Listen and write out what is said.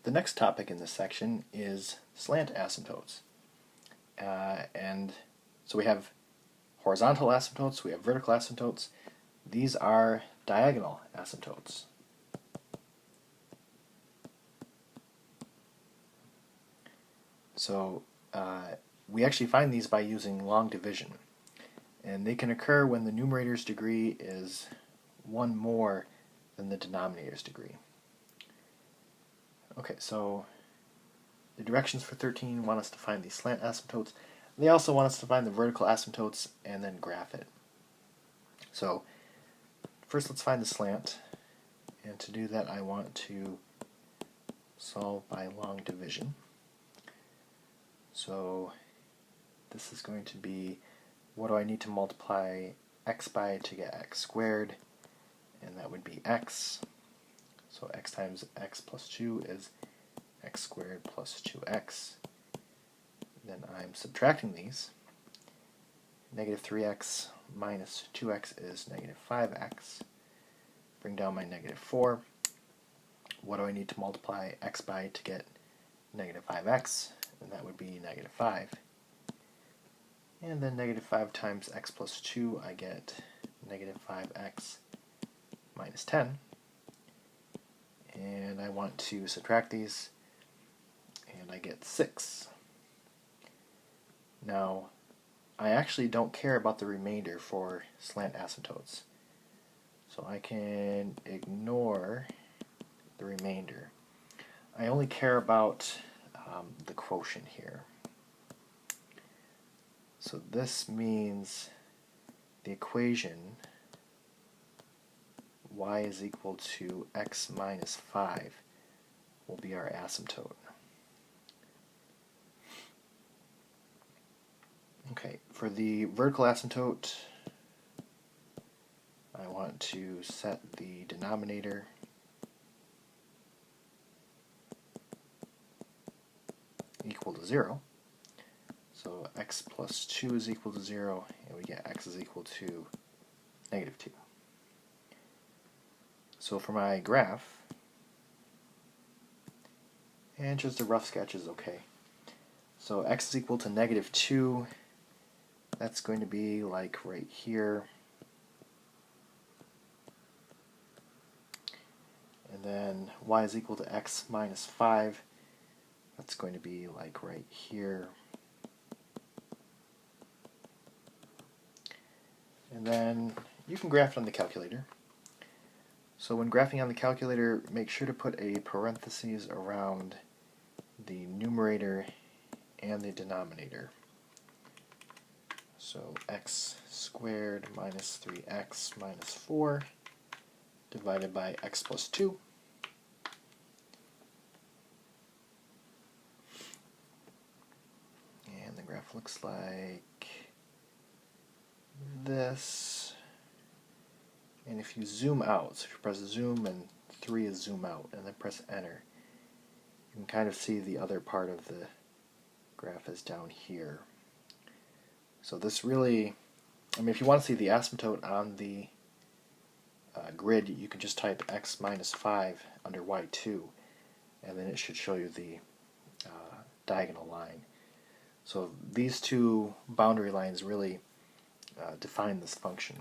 The next topic in this section is slant asymptotes. And so we have horizontal asymptotes, we have vertical asymptotes. These are diagonal asymptotes. So we actually find these by using long division. And they can occur when the numerator's degree is one more than the denominator's degree. Okay, so the directions for 13 want us to find these slant asymptotes. They also want us to find the vertical asymptotes and then graph it. So first let's find the slant, and to do that I want to solve by long division. So this is going to be, what do I need to multiply x by to get x squared? And that would be x. So x times x plus 2 is x squared plus 2x. Then I'm subtracting these. Negative 3x minus 2x is negative 5x. Bring down my negative 4. What do I need to multiply x by to get negative 5x? And that would be negative 5. And then negative 5 times x plus 2, I get negative 5x minus 10. And I want to subtract these, and I get 6. Now, I actually don't care about the remainder for slant asymptotes, so I can ignore the remainder. I only care about the quotient here. So this means the equation y is equal to x minus 5 will be our asymptote. Okay, for the vertical asymptote, I want to set the denominator equal to 0. So x plus 2 is equal to 0, and we get x is equal to negative 2. So for my graph, and just a rough sketch is okay. So x is equal to negative 2. That's going to be like right here. And then y is equal to x minus 5. That's going to be like right here. And then you can graph it on the calculator. So when graphing on the calculator, make sure to put a parentheses around the numerator and the denominator. So x squared minus 3x minus 4 divided by x plus 2. And the graph looks like this. And if you zoom out, so if you press zoom and 3 is zoom out, and then press enter, you can kind of see the other part of the graph is down here. So this really, if you want to see the asymptote on the grid, you can just type x minus 5 under y2, and then it should show you the diagonal line. So these two boundary lines really define this function.